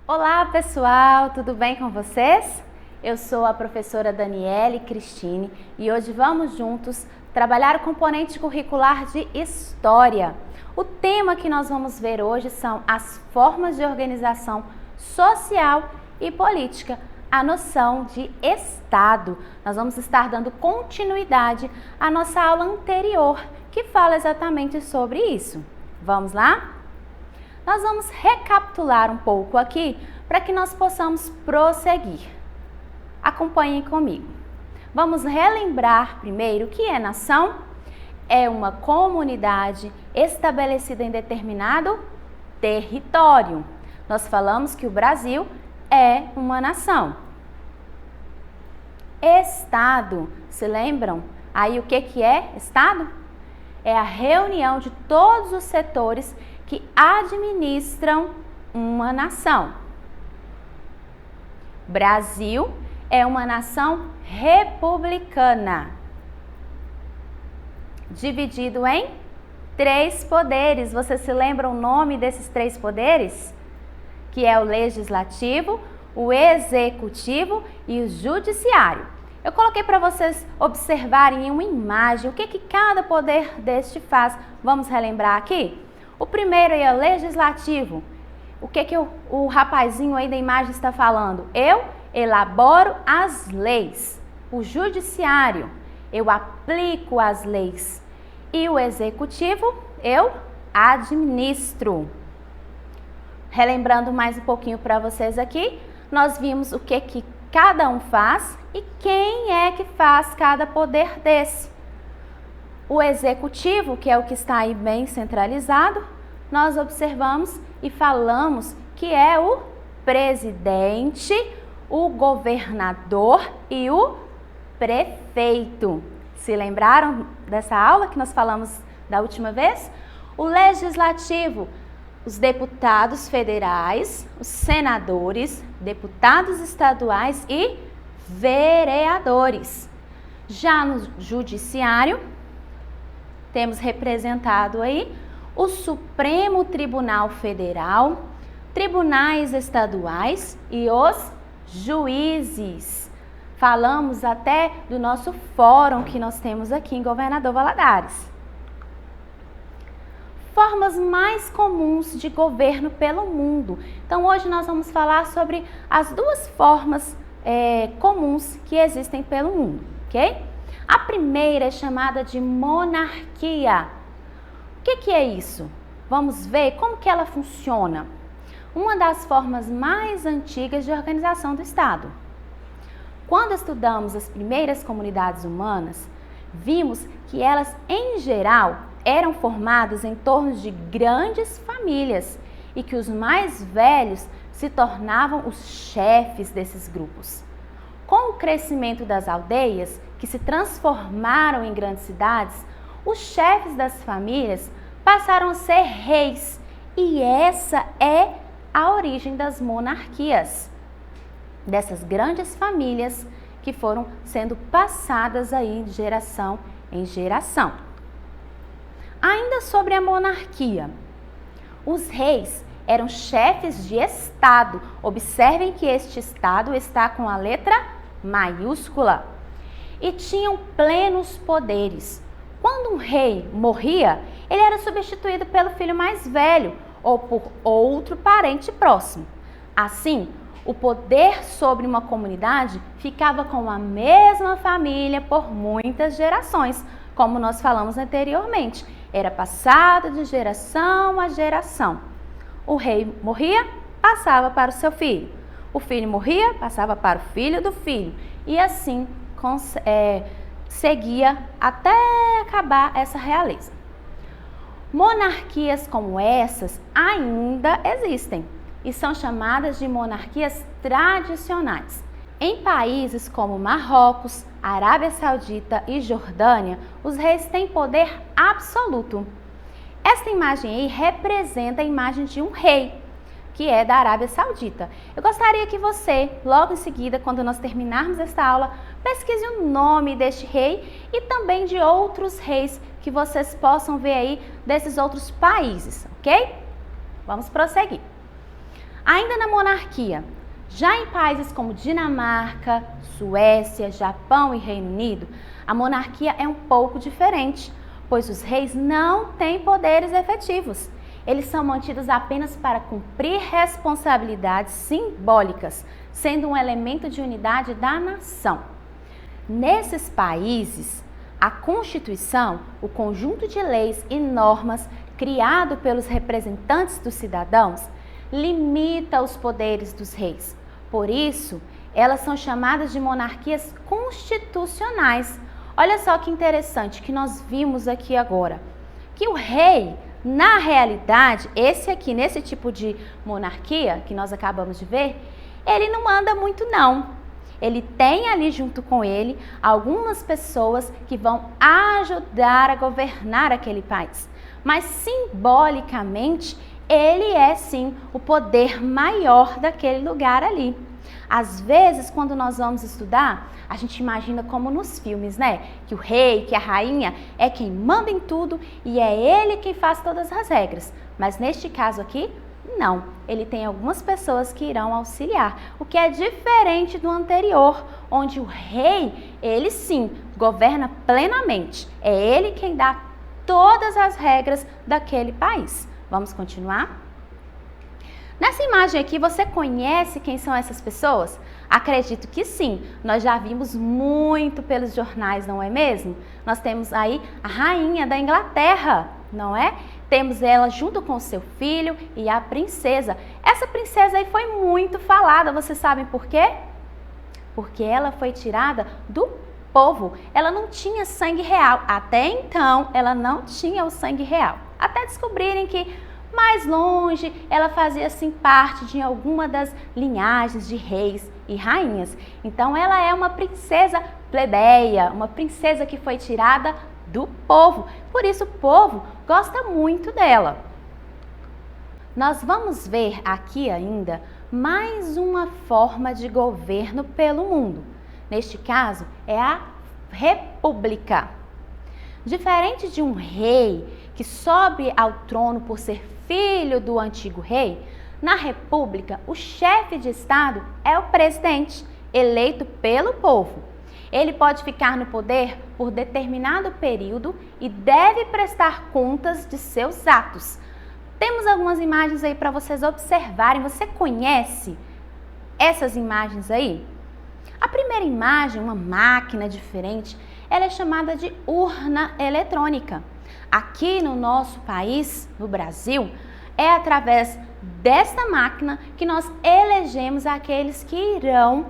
Olá pessoal, tudo bem com vocês? Eu sou a professora Daniele Cristine e hoje vamos juntos trabalhar o componente curricular de História. O tema que nós vamos ver hoje são as formas de organização social e política, a noção de Estado. Nós vamos estar dando continuidade à nossa aula anterior, que fala exatamente sobre isso. Vamos lá? Nós vamos recapitular um pouco aqui para que nós possamos prosseguir. Acompanhem comigo. Vamos relembrar primeiro o que é nação. É uma comunidade estabelecida em determinado território. Nós falamos que o Brasil é uma nação. Estado, se lembram? Aí o que é Estado? É a reunião de todos os setores que administram uma nação. Brasil é uma nação republicana, dividido em 3 poderes. Você se lembra o nome desses 3 poderes? Que é o legislativo, o executivo e o judiciário. Eu coloquei para vocês observarem em uma imagem o que cada poder deste faz. Vamos relembrar aqui? O primeiro é o legislativo. O que o rapazinho aí da imagem está falando? Eu elaboro as leis. O judiciário, eu aplico as leis. E o executivo, eu administro. Relembrando mais um pouquinho para vocês aqui, nós vimos o que cada um faz e quem é que faz cada poder desse. O executivo, que é o que está aí bem centralizado, nós observamos e falamos que é o presidente, o governador e o prefeito. Se lembraram dessa aula que nós falamos da última vez? O legislativo, os deputados federais, os senadores, deputados estaduais e vereadores. Já no judiciário, temos representado aí o Supremo Tribunal Federal, tribunais estaduais e os juízes. Falamos até do nosso fórum que nós temos aqui em Governador Valadares. Formas mais comuns de governo pelo mundo. Então hoje nós vamos falar sobre as 2 formas comuns que existem pelo mundo, ok? A primeira é chamada de monarquia. O que é isso? Vamos ver como que ela funciona. Uma das formas mais antigas de organização do Estado. Quando estudamos as primeiras comunidades humanas, vimos que elas, em geral, eram formadas em torno de grandes famílias e que os mais velhos se tornavam os chefes desses grupos. Com o crescimento das aldeias, que se transformaram em grandes cidades, os chefes das famílias passaram a ser reis e essa é a origem das monarquias, dessas grandes famílias que foram sendo passadas aí de geração em geração. Ainda sobre a monarquia, os reis eram chefes de Estado. Observem que este Estado está com a letra maiúscula e tinham plenos poderes. Quando um rei morria, ele era substituído pelo filho mais velho ou por outro parente próximo. Assim, o poder sobre uma comunidade ficava com a mesma família por muitas gerações, como nós falamos anteriormente. Era passado de geração a geração. O rei morria, passava para o seu filho. O filho morria, passava para o filho do filho. E assim seguia até acabar essa realeza. Monarquias como essas ainda existem e são chamadas de monarquias tradicionais. Em países como Marrocos, Arábia Saudita e Jordânia, os reis têm poder absoluto. Esta imagem aí representa a imagem de um rei, que é da Arábia Saudita. Eu gostaria que você, logo em seguida, quando nós terminarmos esta aula, pesquise o nome deste rei e também de outros reis que vocês possam ver aí desses outros países, ok? Vamos prosseguir. Ainda na monarquia, já em países como Dinamarca, Suécia, Japão e Reino Unido, a monarquia é um pouco diferente, pois os reis não têm poderes efetivos. Eles são mantidos apenas para cumprir responsabilidades simbólicas, sendo um elemento de unidade da nação. Nesses países, a Constituição, o conjunto de leis e normas criado pelos representantes dos cidadãos, limita os poderes dos reis. Por isso, elas são chamadas de monarquias constitucionais. Olha só que interessante que nós vimos aqui agora, que o rei, na realidade, esse aqui, nesse tipo de monarquia que nós acabamos de ver, ele não manda muito não. Ele tem ali junto com ele algumas pessoas que vão ajudar a governar aquele país. Mas simbolicamente, ele é sim o poder maior daquele lugar ali. Às vezes, quando nós vamos estudar, a gente imagina como nos filmes, né? Que o rei, que a rainha é quem manda em tudo e é ele quem faz todas as regras. Mas neste caso aqui, não. Ele tem algumas pessoas que irão auxiliar, o que é diferente do anterior, onde o rei, ele sim, governa plenamente. É ele quem dá todas as regras daquele país. Vamos continuar? Nessa imagem aqui, você conhece quem são essas pessoas? Acredito que sim, nós já vimos muito pelos jornais, não é mesmo? Nós temos aí a rainha da Inglaterra, não é? Temos ela junto com o seu filho e a princesa. Essa princesa aí foi muito falada, vocês sabem por quê? Porque ela foi tirada do povo. Ela não tinha sangue real, até então ela não tinha o sangue real. Até descobrirem que mais longe, ela fazia assim parte de alguma das linhagens de reis e rainhas. Então ela é uma princesa plebeia, uma princesa que foi tirada do povo. Por isso o povo gosta muito dela. Nós vamos ver aqui ainda mais uma forma de governo pelo mundo. Neste caso é a república. Diferente de um rei que sobe ao trono por ser filho do antigo rei, na república o chefe de estado é o presidente, eleito pelo povo. Ele pode ficar no poder por determinado período e deve prestar contas de seus atos. Temos algumas imagens aí para vocês observarem. Você conhece essas imagens aí? A primeira imagem, uma máquina diferente, ela é chamada de urna eletrônica. Aqui no nosso país, no Brasil, é através desta máquina que nós elegemos aqueles que irão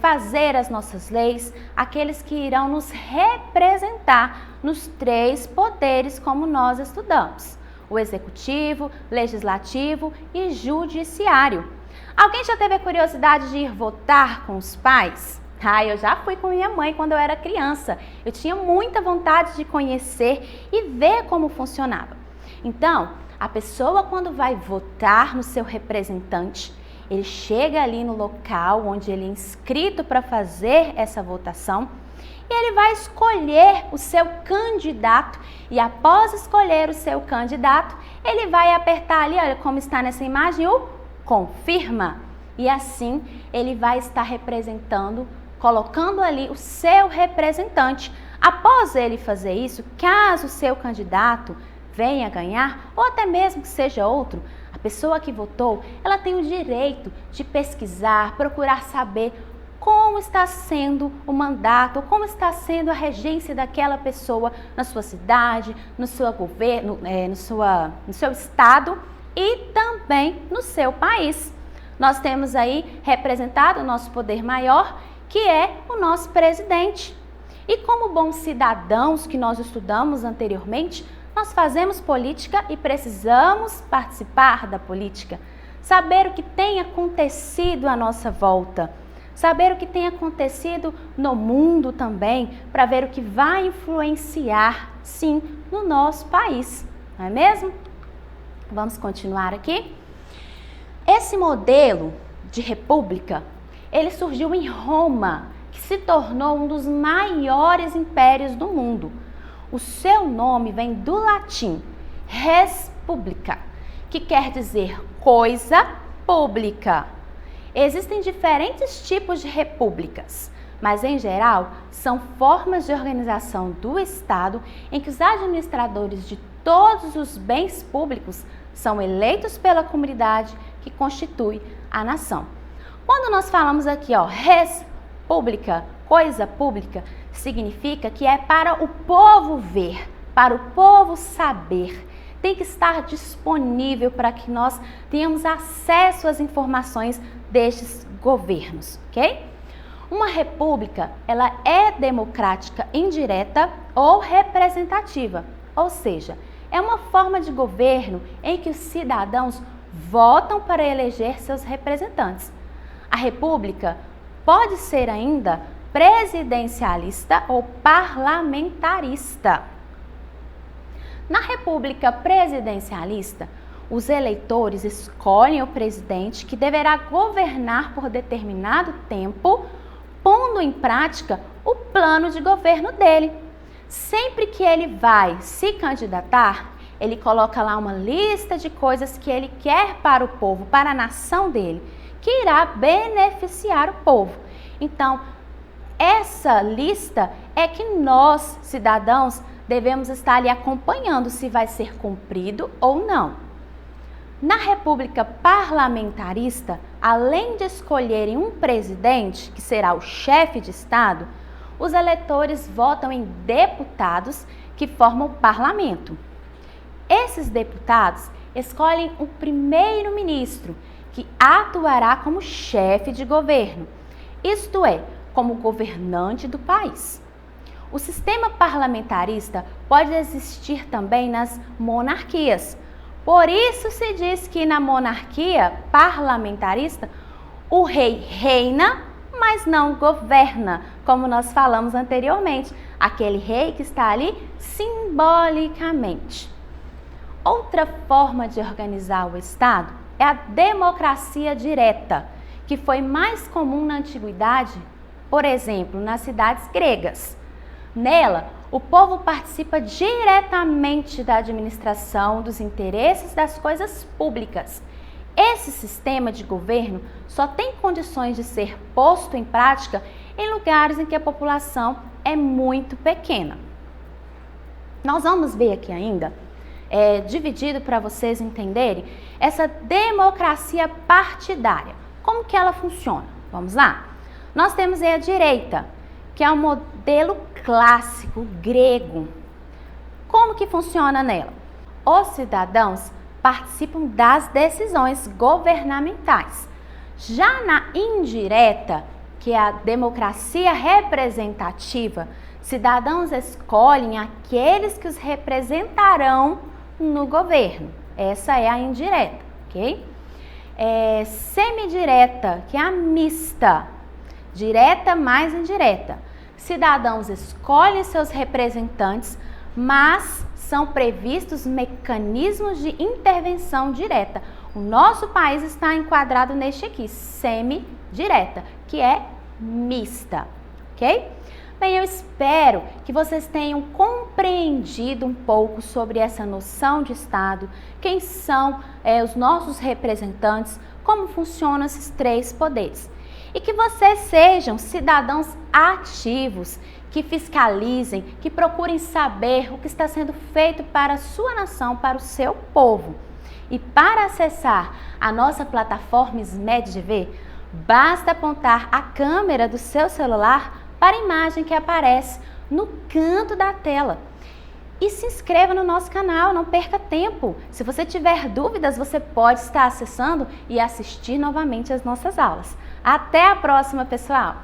fazer as nossas leis, aqueles que irão nos representar nos 3 poderes como nós estudamos: o executivo, legislativo e judiciário. Alguém já teve a curiosidade de ir votar com os pais? Eu já fui com minha mãe quando eu era criança. Eu tinha muita vontade de conhecer e ver como funcionava. Então, a pessoa quando vai votar no seu representante, ele chega ali no local onde ele é inscrito para fazer essa votação e ele vai escolher o seu candidato e após escolher o seu candidato, ele vai apertar ali, olha como está nessa imagem, o confirma. E assim ele vai estar representando, colocando ali o seu representante. Após ele fazer isso, caso o seu candidato venha ganhar, ou até mesmo que seja outro, a pessoa que votou, ela tem o direito de pesquisar, procurar saber como está sendo o mandato, como está sendo a regência daquela pessoa na sua cidade, no seu governo, no seu estado e também no seu país. Nós temos aí representado o nosso poder maior, que é o nosso presidente. E como bons cidadãos que nós estudamos anteriormente, nós fazemos política e precisamos participar da política, saber o que tem acontecido à nossa volta, saber o que tem acontecido no mundo também, para ver o que vai influenciar, sim, no nosso país, não é mesmo? Vamos continuar aqui. Esse modelo de república, ele surgiu em Roma, que se tornou um dos maiores impérios do mundo. O seu nome vem do latim res publica, que quer dizer coisa república. Existem diferentes tipos de repúblicas, mas em geral são formas de organização do Estado em que os administradores de todos os bens públicos são eleitos pela comunidade que constitui a nação. Quando nós falamos aqui, res pública, coisa pública, significa que é para o povo ver, para o povo saber. Tem que estar disponível para que nós tenhamos acesso às informações destes governos, ok? Uma república, ela é democrática indireta ou representativa, ou seja, é uma forma de governo em que os cidadãos votam para eleger seus representantes. A república pode ser ainda presidencialista ou parlamentarista. Na república presidencialista, os eleitores escolhem o presidente que deverá governar por determinado tempo, pondo em prática o plano de governo dele. Sempre que ele vai se candidatar, ele coloca lá uma lista de coisas que ele quer para o povo, para a nação dele, que irá beneficiar o povo. Então, essa lista é que nós, cidadãos, devemos estar ali acompanhando se vai ser cumprido ou não. Na República Parlamentarista, além de escolherem um presidente, que será o chefe de Estado, os eleitores votam em deputados que formam o parlamento. Esses deputados escolhem o primeiro-ministro, que atuará como chefe de governo, isto é, como governante do país. O sistema parlamentarista pode existir também nas monarquias. Por isso se diz que na monarquia parlamentarista o rei reina, mas não governa, como nós falamos anteriormente, aquele rei que está ali simbolicamente. Outra forma de organizar o Estado é a democracia direta, que foi mais comum na antiguidade, por exemplo, nas cidades gregas. Nela, o povo participa diretamente da administração dos interesses das coisas públicas. Esse sistema de governo só tem condições de ser posto em prática em lugares em que a população é muito pequena. Nós vamos ver aqui ainda, dividido para vocês entenderem, essa democracia partidária. Como que ela funciona? Vamos lá? Nós temos aí a direita, que é o modelo clássico grego. Como que funciona nela? Os cidadãos participam das decisões governamentais. Já na indireta, que é a democracia representativa, cidadãos escolhem aqueles que os representarão no governo. Essa é a indireta, ok? Semidireta, que é a mista. Direta mais indireta. Cidadãos escolhem seus representantes, mas são previstos mecanismos de intervenção direta. O nosso país está enquadrado neste aqui, semidireta, que é mista, ok? Bem, eu espero que vocês tenham compreendido um pouco sobre essa noção de Estado, quem são os nossos representantes, como funcionam esses três poderes. E que vocês sejam cidadãos ativos, que fiscalizem, que procurem saber o que está sendo feito para a sua nação, para o seu povo. E para acessar a nossa plataforma SMED-TV, basta apontar a câmera do seu celular para a imagem que aparece no canto da tela. E se inscreva no nosso canal, não perca tempo. Se você tiver dúvidas, você pode estar acessando e assistir novamente as nossas aulas. Até a próxima, pessoal!